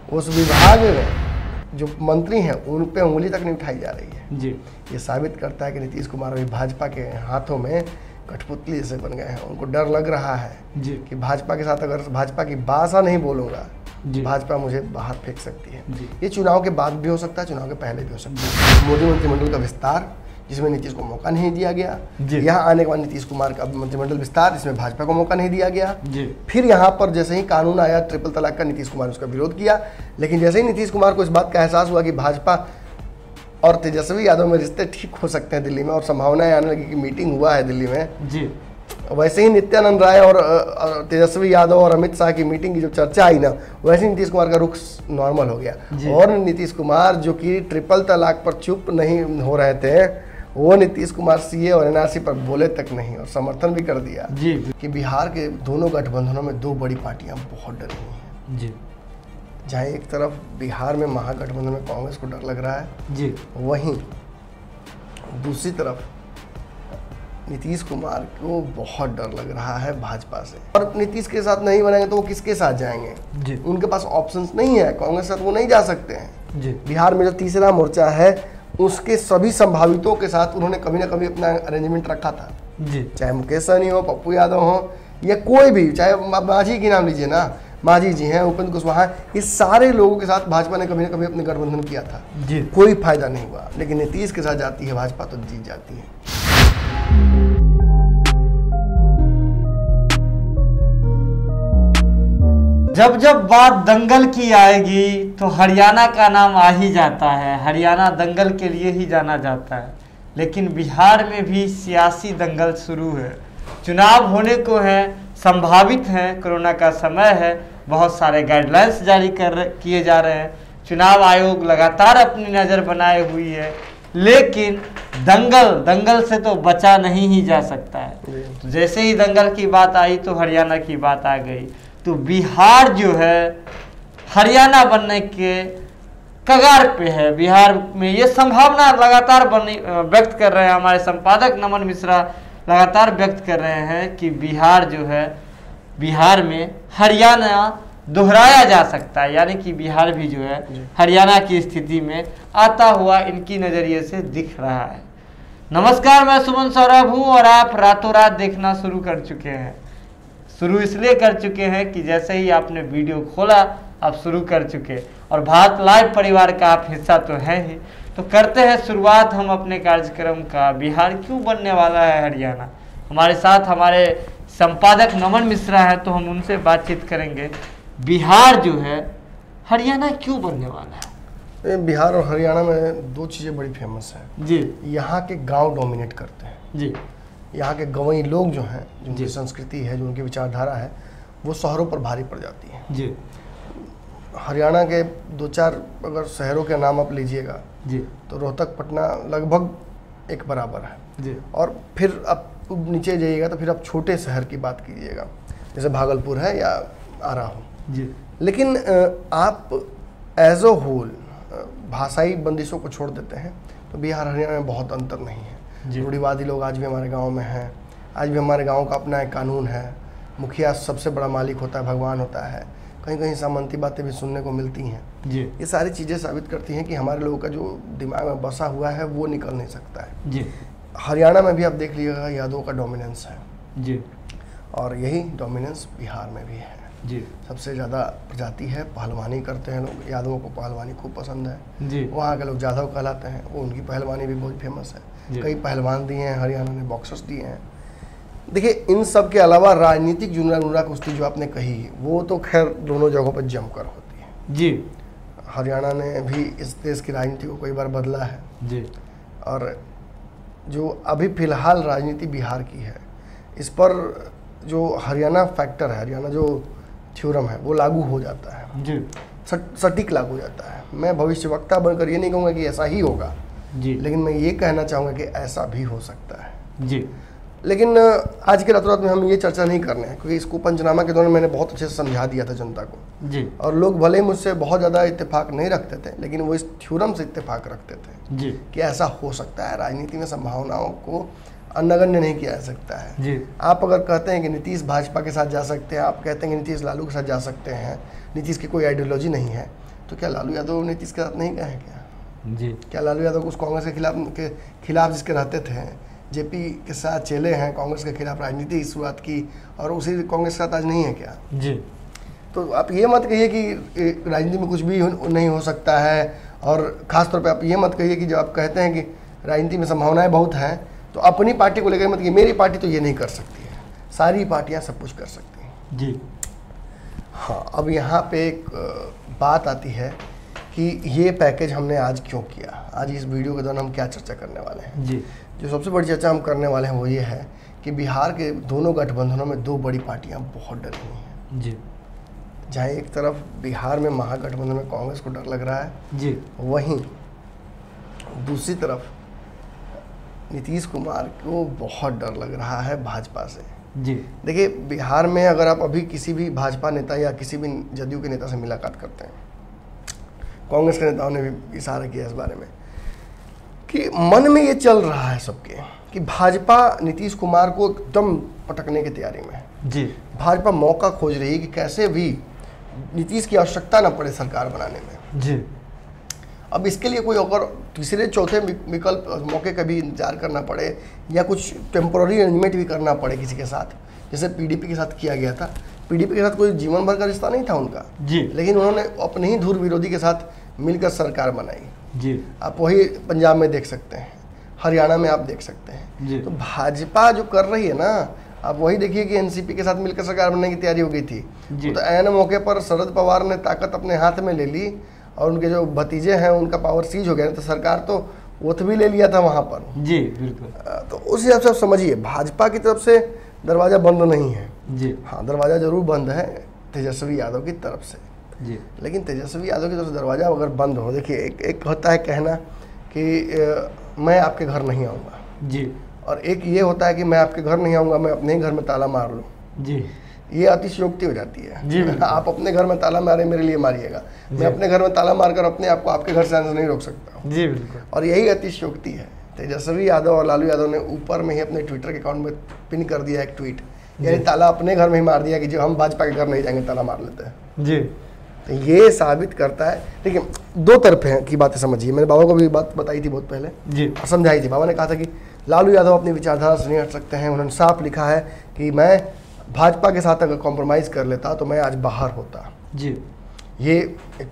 उस विभाग में जो मंत्री हैं उन पे उंगली तक नहीं उठाई जा रही है जी। ये साबित करता है कि नीतीश कुमार अभी भाजपा के हाथों में कठपुतली जैसे बन गए हैं। उनको डर लग रहा है जी। कि भाजपा के साथ अगर भाजपा की भाषा नहीं बोलूँगा जी। भाजपा मुझे बाहर फेंक सकती है। जी। ये चुनाव के बाद भी हो सकता है, चुनाव के पहले भी हो सकता है। मोदी मंत्रिमंडल का विस्तार जिसमें नीतीश को मौका नहीं दिया गया, यहाँ आने के बाद नीतीश कुमार का मंत्रिमंडल विस्तार जिसमें भाजपा को मौका नहीं दिया गया। फिर यहाँ पर जैसे ही कानून आया ट्रिपल तलाक का, नीतीश कुमार ने उसका विरोध किया। लेकिन जैसे ही नीतीश कुमार को इस बात का एहसास हुआ कि भाजपा और तेजस्वी यादव में रिश्ते ठीक हो सकते हैं दिल्ली में, और संभावनाएं आने लगी कि मीटिंग हुआ है दिल्ली में जी, वैसे ही नित्यानंद राय और तेजस्वी यादव और अमित शाह की मीटिंग की जो चर्चा आई ना, वैसे ही नीतीश कुमार का रुख नॉर्मल हो गया। और नीतीश कुमार जो कि ट्रिपल तलाक पर चुप नहीं हो रहे थे, वो नीतीश कुमार सीए और एनआरसी पर बोले तक नहीं और समर्थन भी कर दिया जी। कि बिहार के दोनों गठबंधनों में दो बड़ी पार्टियां बहुत डरी हुई हैं जी। जहाँ एक तरफ बिहार में महागठबंधन में कांग्रेस को डर लग रहा है जी, वहीं दूसरी तरफ नीतीश कुमार को बहुत डर लग रहा है भाजपा से। और नीतीश के साथ नहीं बनेंगे तो वो किसके साथ जाएंगे जी? उनके पास ऑप्शंस नहीं है, कांग्रेस के साथ वो नहीं जा सकते हैं जी। बिहार में जो तीसरा मोर्चा है उसके सभी संभावितों के साथ उन्होंने कभी ना कभी अपना अरेंजमेंट रखा था जी। चाहे मुकेश सहनी हो, पप्पू यादव हो, या कोई भी, चाहे मांझी की नाम लीजिए ना, मांझी जी हैं, उपेंद्र कुशवाहा, ये सारे लोगों के साथ भाजपा ने कभी ना कभी अपने गठबंधन किया था जी। कोई फायदा नहीं हुआ। लेकिन नीतीश के साथ जाती है भाजपा तो जीत जाती है। जब जब बात दंगल की आएगी तो हरियाणा का नाम आ ही जाता है। हरियाणा दंगल के लिए ही जाना जाता है, लेकिन बिहार में भी सियासी दंगल शुरू है। चुनाव होने को है, संभावित है, कोरोना का समय है, बहुत सारे गाइडलाइंस जारी किए जा रहे हैं, चुनाव आयोग लगातार अपनी नज़र बनाए हुई है, लेकिन दंगल से तो बचा नहीं ही जा सकता है। तो जैसे ही दंगल की बात आई तो हरियाणा की बात आ गई। तो बिहार जो है हरियाणा बनने के कगार पे है। बिहार में ये संभावना लगातार व्यक्त कर रहे हैं, हमारे संपादक नमन मिश्रा लगातार व्यक्त कर रहे हैं कि बिहार जो है, बिहार में हरियाणा दोहराया जा सकता है, यानी कि बिहार भी जो है हरियाणा की स्थिति में आता हुआ इनकी नज़रिए से दिख रहा है। नमस्कार, मैं सुमन सौरभ हूँ और आप रातों रात देखना शुरू कर चुके हैं। शुरू इसलिए कर चुके हैं कि जैसे ही आपने वीडियो खोला आप शुरू कर चुके, और भारत लाइव परिवार का आप हिस्सा तो हैं ही। तो करते हैं शुरुआत हम अपने कार्यक्रम का। बिहार क्यों बनने वाला है हरियाणा? हमारे साथ हमारे संपादक नमन मिश्रा है, तो हम उनसे बातचीत करेंगे। बिहार जो है हरियाणा क्यों बनने वाला है? बिहार और हरियाणा में दो चीज़ें बड़ी फेमस हैं जी। यहाँ के गाँव डोमिनेट करते हैं जी। यहाँ के गंवई लोग जो हैं, जो उनकी संस्कृति है, जो उनकी विचारधारा है, वो शहरों पर भारी पड़ जाती है जी। हरियाणा के दो चार अगर शहरों के नाम आप लीजिएगा जी, तो रोहतक पटना लगभग एक बराबर है जी। और फिर आप नीचे जाइएगा तो फिर आप छोटे शहर की बात कीजिएगा, जैसे भागलपुर है या आरा हो जी। लेकिन आप एज अ होल भाषाई बंदिशों को छोड़ देते हैं तो बिहार हरियाणा में बहुत अंतर नहीं है। रूढ़िवादी लोग आज भी हमारे गांव में हैं, आज भी हमारे गांव का अपना एक कानून है, मुखिया सबसे बड़ा मालिक होता है, भगवान होता है, कहीं कहीं सामंती बातें भी सुनने को मिलती हैं जी। ये सारी चीज़ें साबित करती हैं कि हमारे लोगों का जो दिमाग में बसा हुआ है वो निकल नहीं सकता है जी। हरियाणा में भी आप देख लीजिएगा यादवों का डोमिनेंस है जी, और यही डोमिनेंस बिहार में भी है जी। सबसे ज़्यादा प्रजाति है, पहलवानी करते हैं लोग, यादवों को पहलवानी खूब पसंद है जी। वहाँ के लोग जाधव कहलाते हैं, वो उनकी पहलवानी भी बहुत फेमस है। कई पहलवान दिए हैं हरियाणा ने, बॉक्सर्स दिए हैं। देखिए, इन सब के अलावा राजनीतिक जुमला कुश्ती जो आपने कही, वो तो खैर दोनों जगहों पर जमकर होती है जी। हरियाणा ने भी इस देश की राजनीति को कई बार बदला है जी। और जो अभी फिलहाल राजनीति बिहार की है, इस पर जो हरियाणा फैक्टर है, हरियाणा जो थ्योरम है, वो लागू हो जाता है जी। सटीक लागू हो जाता है। मैं भविष्यवक्ता बनकर ये नहीं कहूँगा कि ऐसा ही होगा जी, लेकिन मैं ये कहना चाहूँगा कि ऐसा भी हो सकता है जी। लेकिन आज के रातों रात में हम ये चर्चा नहीं कर रहे हैं, क्योंकि इसको पंचनामा के दौरान मैंने बहुत अच्छे से समझा दिया था जनता को जी। और लोग भले ही मुझसे बहुत ज़्यादा इत्तेफाक नहीं रखते थे, लेकिन वो इस थ्योरम से इत्तेफाक रखते थे जी, कि ऐसा हो सकता है। राजनीति में संभावनाओं को नगण्य नहीं किया जा सकता है जी। आप अगर कहते हैं कि नीतीश भाजपा के साथ जा सकते हैं, आप कहते हैं कि नीतीश लालू के साथ जा सकते हैं, नीतीश की कोई आइडियोलॉजी नहीं है, तो क्या लालू यादव नीतीश के साथ नहीं गए हैं क्या? जी। क्या लालू यादव उस कांग्रेस के खिलाफ जिसके रहते थे, जेपी के साथ चले हैं, कांग्रेस के खिलाफ राजनीति की शुरुआत की और उसी कांग्रेस के साथ आज नहीं है क्या? जी। तो आप ये मत कहिए कि राजनीति में कुछ भी नहीं हो सकता है, और ख़ासतौर पे आप ये मत कहिए कि जब आप कहते हैं कि राजनीति में संभावनाएं बहुत हैं, तो अपनी पार्टी को लेकर मत कि मेरी पार्टी तो ये नहीं कर सकती है। सारी पार्टियां सब कुछ कर सकती हैं। जी। हाँ, अब यहाँ पे एक बात आती है कि ये पैकेज हमने आज क्यों किया। आज इस वीडियो के दौरान हम क्या चर्चा करने वाले हैं। जी। जो सबसे बड़ी चर्चा हम करने वाले हैं वो ये है कि बिहार के दोनों गठबंधनों में दो बड़ी पार्टियां बहुत डरी हुई हैं। जी। जहाँ एक तरफ बिहार में महागठबंधन में कांग्रेस को डर लग रहा है, जी, वहीं दूसरी तरफ नीतीश कुमार को बहुत डर लग रहा है भाजपा से। जी। देखिए, बिहार में अगर आप अभी किसी भी भाजपा नेता या किसी भी जदयू के नेता से मुलाकात करते हैं, कांग्रेस के नेताओं ने भी इशारा किया इस बारे में कि मन में ये चल रहा है सबके कि भाजपा नीतीश कुमार को एकदम पटकने की तैयारी में है। जी। भाजपा मौका खोज रही है कि कैसे भी नीतीश की आवश्यकता ना पड़े सरकार बनाने में। जी। अब इसके लिए कोई अगर तीसरे चौथे विकल्प मौके का भी इंतजार करना पड़े या कुछ टेम्पोररी अरेंजमेंट भी करना पड़े किसी के साथ, जैसे पीडीपी के साथ किया गया था। पीडीपी के साथ कोई जीवन भर का रिश्ता नहीं था उनका। जी। लेकिन उन्होंने अपने ही धुर विरोधी के साथ मिलकर सरकार बनाई। जी। आप वही पंजाब में देख सकते हैं, हरियाणा में आप देख सकते हैं। जी। तो भाजपा जो कर रही है ना, आप वही देखिए कि एनसीपी के साथ मिलकर सरकार बनने की तैयारी हो गई थी। तो ऐन मौके पर शरद पवार ने ताकत अपने हाथ में ले ली और उनके जो भतीजे हैं उनका पावर सीज हो गया, तो सरकार तो ओथ भी ले लिया था वहां पर। जी, बिल्कुल। तो उस हिसाब से आप समझिए, भाजपा की तरफ से दरवाजा बंद नहीं है। जी। हाँ, दरवाजा जरूर बंद है तेजस्वी यादव की तरफ से। जी। लेकिन तेजस्वी यादव की तरफ से दरवाजा अगर बंद हो, देखिए एक होता है कहना कि मैं आपके घर नहीं आऊँगा। जी। और एक ये होता है कि मैं आपके घर नहीं आऊँगा, मैं अपने ही घर में ताला मार लूँ। जी। ये अतिशयोक्ति हो जाती है। जी। आप अपने घर में ताला मारे, मेरे लिए मारिएगा। मैं अपने घर में ताला मारकर अपने आप को आपके घर से आने से नहीं रोक सकता हूँ। जी, बिल्कुल। और यही अतिशयोक्ति है। तेजस्वी यादव और लालू यादव ने ऊपर में ही अपने ट्विटर के अकाउंट में पिन कर दिया एक ट्वीट, यानी ताला अपने घर में ही मार दिया कि जो हम भाजपा के घर नहीं जाएंगे, ताला मार लेते हैं। जी। तो ये साबित करता है। देखिए, दो तरफ हैं की बातें समझिए। मैंने बाबा को भी बात बताई थी बहुत पहले जी, और समझाई थी। बाबा ने कहा था कि लालू यादव अपनी विचारधारा से नहीं हट सकते हैं। उन्होंने साफ लिखा है कि मैं भाजपा के साथ अगर कॉम्प्रोमाइज़ कर लेता तो मैं आज बाहर होता। जी। ये एक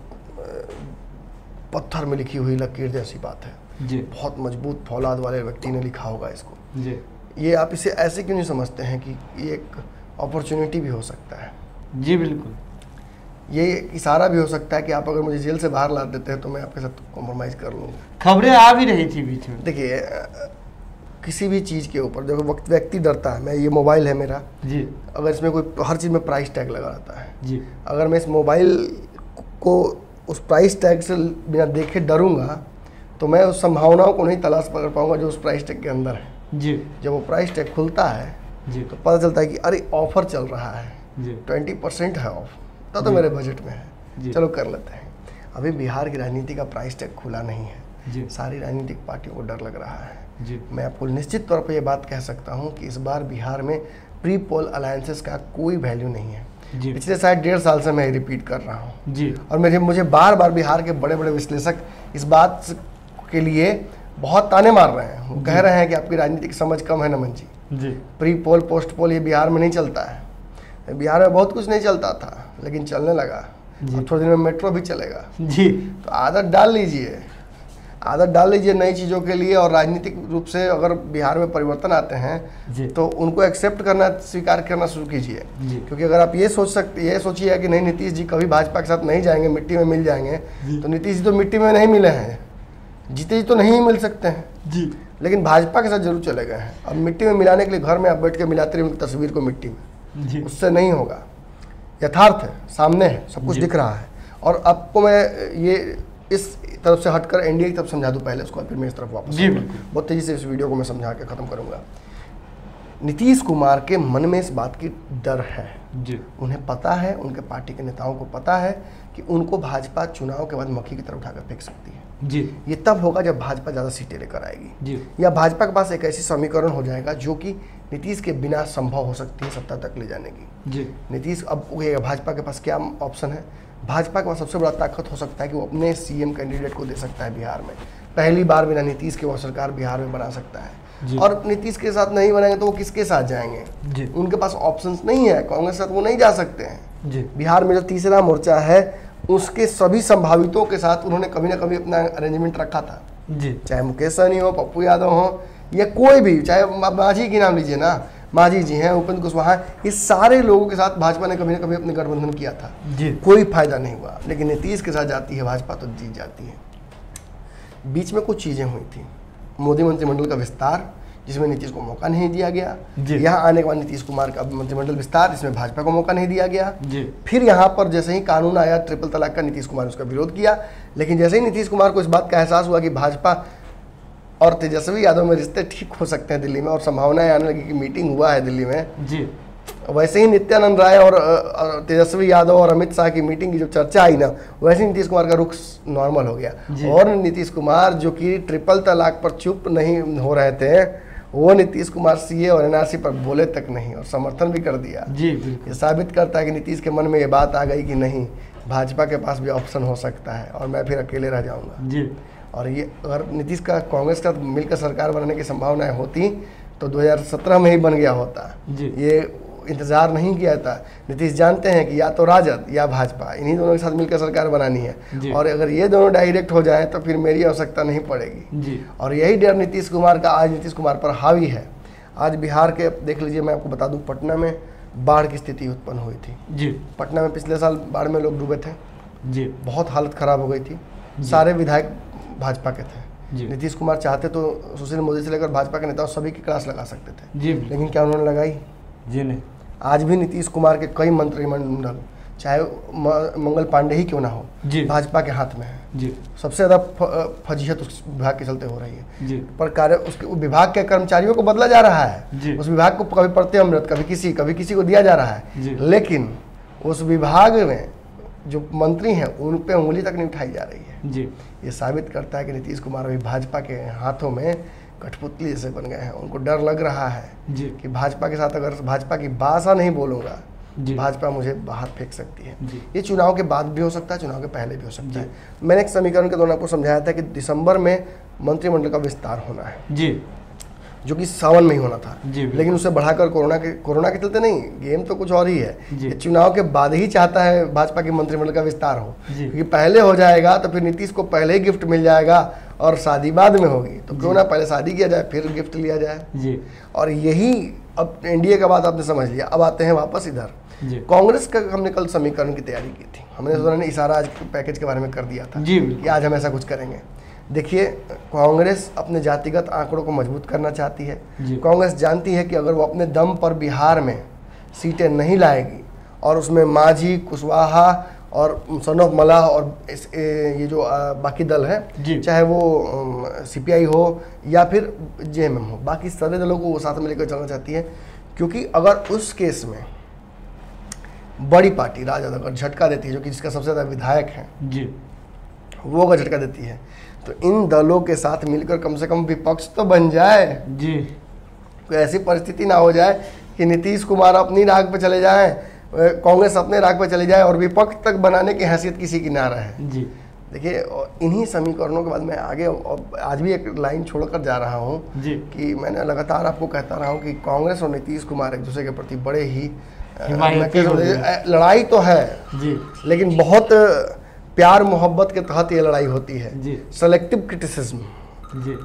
पत्थर में लिखी हुई लकीर जैसी बात है। जी। बहुत मजबूत फौलाद वाले व्यक्ति ने लिखा होगा इसको। जी। ये आप इसे ऐसे क्यों नहीं समझते हैं कि ये एक अपॉर्चुनिटी भी हो सकता है। जी, बिल्कुल। ये इशारा भी हो सकता है कि आप अगर मुझे जेल से बाहर ला देते हैं तो मैं आपके साथ कॉम्प्रोमाइज़ कर लूँगा। खबरें आ भी रही थी बीच में। देखिए, किसी भी चीज़ के ऊपर जब व्यक्ति डरता है, मैं ये मोबाइल है मेरा जी, अगर इसमें कोई हर चीज़ में प्राइस टैग लगा रहता है जी, अगर मैं इस मोबाइल को उस प्राइस टैग से बिना देखे डरूंगा तो मैं उस संभावनाओं को नहीं तलाश कर पाऊंगा जो उस प्राइस टैग के अंदर है। जी, जब वो प्राइस टैग खुलता है जी, तो पता चलता है कि अरे ऑफर चल रहा है, जी, 20% है ऑफ, तो मेरे बजट में जी। है, चलो कर लेते हैं। अभी बिहार की राजनीति का प्राइस टैग खुला नहीं है। जी, सारी राजनीतिक पार्टियों को डर लग रहा है। जी, मैं आपको निश्चित तौर पर यह बात कह सकता हूं कि इस बार बिहार में प्री पोल अलायंसेस का कोई वैल्यू नहीं है। जी, पिछले शायद 1.5 साल से मैं रिपीट कर रहा हूं जी, और मुझे बार बार बिहार के बड़े बड़े विश्लेषक इस बात के लिए बहुत ताने मार रहे हैं। वो कह रहे हैं कि आपकी राजनीतिक समझ कम है नमन जी। जी, प्री पोल पोस्ट पोल ये बिहार में नहीं चलता है। बिहार में बहुत कुछ नहीं चलता था लेकिन चलने लगा और थोड़े दिन में मेट्रो भी चलेगा। जी, तो आदत डाल लीजिए नई चीज़ों के लिए। और राजनीतिक रूप से अगर बिहार में परिवर्तन आते हैं तो उनको एक्सेप्ट करना, स्वीकार करना शुरू कीजिए। क्योंकि अगर आप ये सोचिए कि नहीं नीतीश जी कभी भाजपा के साथ नहीं जाएंगे, मिट्टी में मिल जाएंगे, तो नीतीश जी तो मिट्टी में नहीं मिले हैं, जीते जी तो नहीं मिल सकते हैं जी, लेकिन भाजपा के साथ जरूर चले गए हैं। अब मिट्टी में मिलाने के लिए घर में आप बैठ के मिलाते रहिए उनकी तस्वीर को मिट्टी में, जी, उससे नहीं होगा। यथार्थ है, सामने है, सब कुछ दिख रहा है। और आपको मैं ये इस तरफ से हटकर एनडीए की तरफ समझा दूं पहले, उसको फिर मैं इस तरफ वापस जी, बहुत तेजी से इस वीडियो को मैं समझा के ख़त्म करूंगा। नीतीश कुमार के मन में इस बात की डर है। जी, उन्हें पता है, उनके पार्टी के नेताओं को पता है कि उनको भाजपा चुनाव के बाद मक्खी की तरफ उठाकर फेंक सकती है। जी, ये तब होगा जब भाजपा ज़्यादा सीटें लेकर आएगी, जी, या भाजपा के पास एक ऐसी समीकरण हो जाएगा जो कि नीतीश के बिना संभव हो सकती है सत्ता तक ले जाने की। जी, नीतीश अब भाजपा के पास क्या ऑप्शन है? भाजपा के पास सबसे बड़ा ताकत हो सकता है कि वो अपने सीएम कैंडिडेट को दे सकता है बिहार में। पहली बार बिना नीतीश के वो सरकार बिहार में बना सकता है। और नीतीश के साथ नहीं बनाएंगे तो वो किसके साथ जाएंगे? उनके पास ऑप्शंस नहीं है, कांग्रेस के साथ वो नहीं जा सकते हैं। बिहार में जो तीसरा मोर्चा है उसके सभी संभावितों के साथ उन्होंने कभी ना कभी अपना अरेंजमेंट रखा था जी। चाहे मुकेश सहनी हो, पप्पू यादव हो या कोई भी, चाहे मांझी की नाम लीजिए ना, मांझी जी हैं, उपेंद्र कुशवाहा, ये सारे लोगों के साथ भाजपा ने कभी ना कभी अपने गठबंधन किया था जी। कोई फायदा नहीं हुआ। लेकिन नीतीश के साथ जाती है भाजपा तो जीत जाती है। बीच में कुछ चीजें हुई थी, मोदी मंत्रिमंडल का विस्तार जिसमें नीतीश को मौका नहीं दिया गया, यहाँ आने के बाद नीतीश कुमार का मंत्रिमंडल विस्तार जिसमें भाजपा को मौका नहीं दिया गया, फिर यहाँ पर जैसे ही कानून आया ट्रिपल तलाक का, नीतीश कुमार ने उसका विरोध किया। लेकिन जैसे ही नीतीश कुमार को इस बात का एहसास हुआ कि भाजपा और तेजस्वी यादव में रिश्ते ठीक हो सकते हैं दिल्ली में, और संभावनाएं आने लगी कि मीटिंग हुआ है दिल्ली में जी, वैसे ही नित्यानंद राय और तेजस्वी यादव और अमित शाह की मीटिंग की जो चर्चा आई ना, वैसे ही नीतीश कुमार का रुख नॉर्मल हो गया। और नीतीश कुमार जो कि ट्रिपल तलाक पर चुप नहीं हो रहे थे, वो नीतीश कुमार सीए और एनआरसी पर बोले तक नहीं और समर्थन भी कर दिया जी। ये साबित करता है कि नीतीश के मन में ये बात आ गई कि नहीं, भाजपा के पास भी ऑप्शन हो सकता है और मैं फिर अकेले रह जाऊंगा जी। और ये अगर नीतीश का कांग्रेस का मिलकर सरकार बनने की संभावनाएं होती तो 2017 में ही बन गया होता जी। ये इंतजार नहीं किया था। नीतीश जानते हैं कि या तो राजद या भाजपा, इन्हीं दोनों के साथ मिलकर सरकार बनानी है, और अगर ये दोनों डायरेक्ट हो जाए तो फिर मेरी आवश्यकता नहीं पड़ेगी जी। और यही डर नीतीश कुमार का आज नीतीश कुमार पर हावी है। आज बिहार के देख लीजिए, मैं आपको बता दूं, पटना में बाढ़ की स्थिति उत्पन्न हुई थी जी। पटना में पिछले साल बाढ़ में लोग डूबे थे जी, बहुत हालत खराब हो गई थी। सारे विधायक भाजपा के थे। नीतीश कुमार चाहते तो सुशील मोदी से लेकर भाजपा के नेताओं सभी की क्लास लगा सकते थे जी, लेकिन क्या उन्होंने लगाई जी? नहीं। आज भी नीतीश कुमार के कई मंत्रिमंडल, चाहे मंगल पांडे ही क्यों ना हो, भाजपा के हाथ में है जी। सबसे ज्यादा फजीहत उस विभाग के चलते हो रही है जी। पर कार्य उसके विभाग के कर्मचारियों को बदला जा रहा है जी। उस विभाग को कभी पढ़ते अमृत, कभी किसी को दिया जा रहा है, लेकिन उस विभाग में जो मंत्री हैं उन पे उंगली तक नहीं उठाई जा रही है जी। ये साबित करता है कि नीतीश कुमार अभी भाजपा के हाथों में कठपुतली जैसे बन गए हैं। उनको डर लग रहा है जी कि भाजपा के साथ अगर भाजपा की भाषा नहीं बोलूंगा, भाजपा मुझे बाहर फेंक सकती है। ये चुनाव के बाद भी हो सकता है, चुनाव के पहले भी हो सकता है। मैंने एक समीकरण के दौरान आपको समझाया था कि दिसंबर में मंत्रिमंडल का विस्तार होना है जी, जो कि सावन में ही होना था, लेकिन उसे बढ़ाकर कोरोना के चलते नहीं, गेम तो कुछ और ही है। चुनाव के बाद ही चाहता है भाजपा के मंत्रिमंडल का विस्तार हो, क्योंकि पहले हो जाएगा तो फिर नीतीश को पहले ही गिफ्ट मिल जाएगा और शादी बाद में होगी, तो क्यों ना पहले शादी किया जाए फिर गिफ्ट लिया जाए जी। और यही अब एनडीए का बात आपने समझ लिया। अब आते हैं वापस इधर, कांग्रेस का हमने कल समीकरण की तैयारी की थी, हमने इशारा आज पैकेज के बारे में कर दिया था कि आज हम ऐसा कुछ करेंगे। देखिए, कांग्रेस अपने जातिगत आंकड़ों को मजबूत करना चाहती है। कांग्रेस जानती है कि अगर वो अपने दम पर बिहार में सीटें नहीं लाएगी और उसमें मांझी, कुशवाहा और सन ऑफ मलाह और ये जो बाकी दल है, चाहे वो सीपीआई हो या फिर जेएमएम हो, बाकी सारे दलों को वो साथ में लेकर चलना चाहती है। क्योंकि अगर उस केस में बड़ी पार्टी राजद अगर झटका देती है, जो कि जिसका सबसे ज़्यादा विधायक है जी, वो अगर झटका देती है तो इन दलों के साथ मिलकर कम से कम विपक्ष तो बन जाए जी। कोई ऐसी परिस्थिति ना हो जाए कि नीतीश कुमार अपनी राग पे चले जाएं, कांग्रेस अपने राग पे चले जाए और विपक्ष तक बनाने की हैसियत किसी की ना रहे जी। देखिए, इन्हीं समीकरणों के बाद मैं आगे आज भी एक लाइन छोड़कर जा रहा हूँ कि मैंने लगातार आपको कहता रहा हूँ कि कांग्रेस और नीतीश कुमार एक दूसरे के प्रति बड़े ही लड़ाई तो है जी, लेकिन बहुत प्यार मोहब्बत के तहत ये लड़ाई होती है, सेलेक्टिव क्रिटिसिज्म।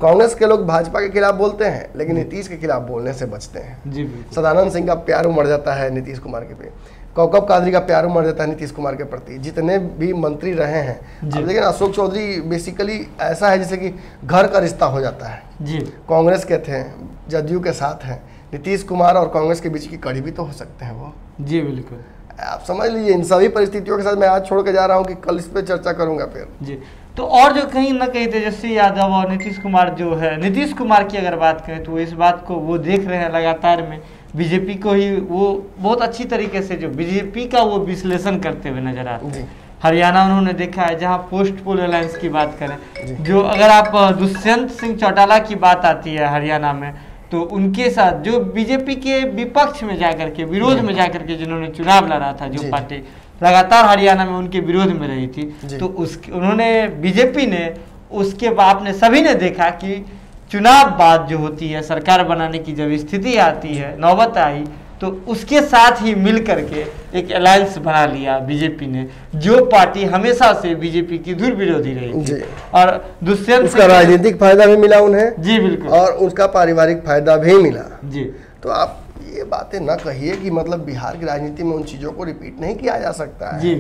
कांग्रेस के लोग भाजपा के खिलाफ बोलते हैं, लेकिन नीतीश के खिलाफ बोलने से बचते हैं जी। सदानंद सिंह का प्यार उमड़ जाता है नीतीश कुमार के पे, कौकब कादरी का प्यार उमड़ जाता है नीतीश कुमार के प्रति, जितने भी मंत्री रहे हैं। अब लेकिन अशोक चौधरी बेसिकली ऐसा है जैसे कि घर का रिश्ता हो जाता है जी। कांग्रेस के थे, जदयू के साथ हैं, नीतीश कुमार और कांग्रेस के बीच की कड़ी भी तो हो सकते हैं वो जी। बिल्कुल, आप समझ लीजिए। इन सभी परिस्थितियों के साथ मैं आज छोड़ के जा रहा हूँ कि कल इस पर चर्चा करूंगा फिर जी। तो और जो कहीं ना कहीं तेजस्वी यादव और नीतीश कुमार जो है, नीतीश कुमार की अगर बात करें तो इस बात को वो देख रहे हैं लगातार में बीजेपी को ही, वो बहुत अच्छी तरीके से जो बीजेपी का वो विश्लेषण करते हुए नजर आते हैं। हरियाणा उन्होंने देखा है, जहाँ पोस्ट पोल अलायंस की बात करें, जो अगर आप दुष्यंत सिंह चौटाला की बात आती है हरियाणा में, तो उनके साथ जो बीजेपी के विपक्ष में जाकर के, विरोध में जाकर के जिन्होंने चुनाव लड़ा था, जो पार्टी, लगातार हरियाणा में उनके विरोध में रही थी, तो उन्होंने बीजेपी ने उसके बाद आपने सभी ने देखा कि चुनाव बाद जो होती है सरकार बनाने की जब स्थिति आती है, नौबत आई, तो उसके साथ ही मिल करके एक अलायंस बना लिया बीजेपी ने, जो पार्टी हमेशा से बीजेपी की धुर विरोधी रही थी। और दुष्यंत उसका राजनीतिक फायदा भी मिला उन्हें, जी बिल्कुल, और उसका पारिवारिक फायदा भी मिला जी। तो आप ये बातें ना कहिए कि मतलब बिहार की राजनीति में उन चीज़ों को रिपीट नहीं किया जा सकता है। जी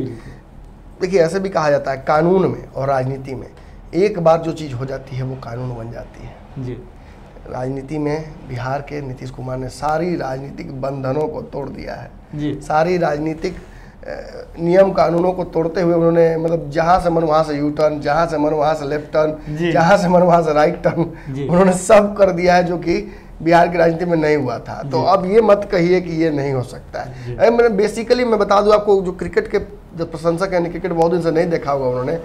देखिए, ऐसे भी कहा जाता है कानून में और राजनीति में एक बार जो चीज़ हो जाती है वो कानून बन जाती है। जी। राजनीति में बिहार के नीतीश कुमार ने सारी राजनीतिक बंधनों को तोड़ दिया है जी। सारी राजनीतिक नियम कानूनों को तोड़ते हुए उन्होंने मतलब जहाँ से मन वहाँ से यू टर्न, जहाँ से मन वहाँ से लेफ्ट टर्न, जहाँ से मन वहाँ से राइट टर्न, उन्होंने सब कर दिया है जो कि बिहार की राजनीति में नहीं हुआ था। तो अब ये मत कहिए कि ये नहीं हो सकता है। मैंने बेसिकली मैं बता दूं आपको, जो क्रिकेट के जो प्रशंसक है, क्रिकेट बहुत दिन से नहीं देखा होगा उन्होंने,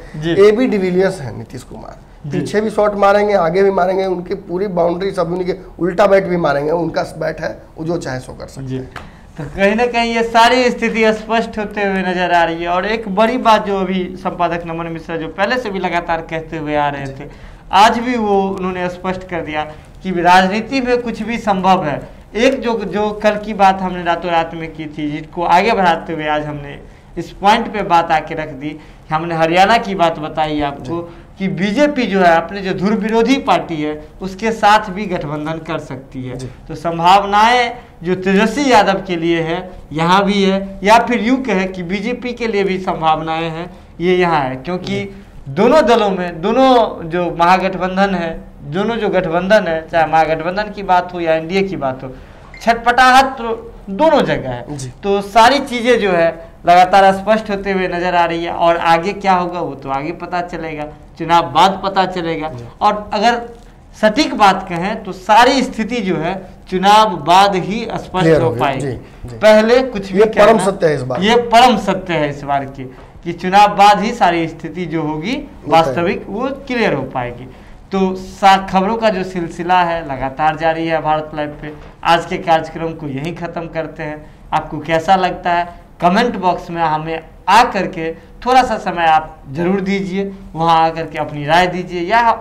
AB डिविलियर्स हैं नीतीश कुमार, पीछे भी शॉट मारेंगे, आगे भी मारेंगे, उनकी पूरी बाउंड्री सब उनके उल्टा बैट भी मारेंगे, उनका बैट है, वो जो चाहे सो कर सकते हैं। तो कहीं ना कहीं ये सारी स्थिति स्पष्ट होते हुए नजर आ रही है। और एक बड़ी बात जो अभी संपादक नमन मिश्रा जो पहले से भी लगातार कहते हुए आ रहे थे, आज भी वो उन्होंने स्पष्ट कर दिया कि राजनीति में कुछ भी संभव है। एक जो कल की बात हमने रातों रात में की थी, जिसको आगे बढ़ाते हुए आज हमने इस पॉइंट पे बात आके रख दी, हमने हरियाणा की बात बताई आपको कि बीजेपी जो है अपने जो धुर विरोधी पार्टी है उसके साथ भी गठबंधन कर सकती है। तो संभावनाएं जो तेजस्वी यादव के लिए है यहाँ भी है, या फिर यूँ कहे कि बीजेपी के लिए भी संभावनाएं हैं, ये यहाँ है। क्योंकि दोनों दलों में, दोनों जो महागठबंधन है, दोनों जो गठबंधन है, चाहे महागठबंधन की बात हो या NDA की बात हो, छटपटाहट तो दोनों जगह है। तो सारी चीज़ें जो है लगातार स्पष्ट होते हुए नजर आ रही है। और आगे क्या होगा वो तो आगे पता चलेगा, चुनाव बाद पता चलेगा। और अगर सटीक बात कहें तो सारी स्थिति जो है चुनाव बाद ही स्पष्ट हो पाएगी, पहले कुछ भी परम सत्य है इस बार, ये परम सत्य है इस बार की, कि चुनाव बाद ही सारी स्थिति जो होगी वास्तविक वो क्लियर हो पाएगी। तो खबरों का जो सिलसिला है लगातार जारी है भारत लाइव पे। आज के कार्यक्रम को यहीं ख़त्म करते हैं। आपको कैसा लगता है कमेंट बॉक्स में हमें आ करके थोड़ा सा समय आप जरूर दीजिए, वहाँ आकर के अपनी राय दीजिए, या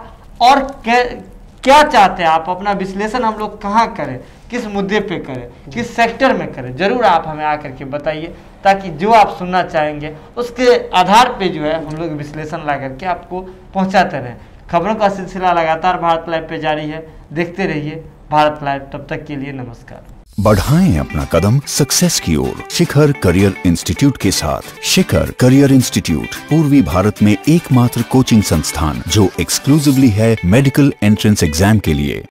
और क्या चाहते हैं आप, अपना विश्लेषण हम लोग कहाँ करें, किस मुद्दे पे करें, किस सेक्टर में करें, जरूर आप हमें आकर के बताइए, ताकि जो आप सुनना चाहेंगे उसके आधार पे जो है हम लोग विश्लेषण ला करके आपको पहुँचाते रहें। खबरों का सिलसिला लगातार भारत लाइव पे जारी है, देखते रहिए भारत लाइव। तब तक के लिए नमस्कार। बढ़ाएं अपना कदम सक्सेस की ओर शिखर करियर इंस्टीट्यूट के साथ। शिखर करियर इंस्टीट्यूट पूर्वी भारत में एकमात्र कोचिंग संस्थान जो एक्सक्लूसिवली है मेडिकल एंट्रेंस एग्जाम के लिए।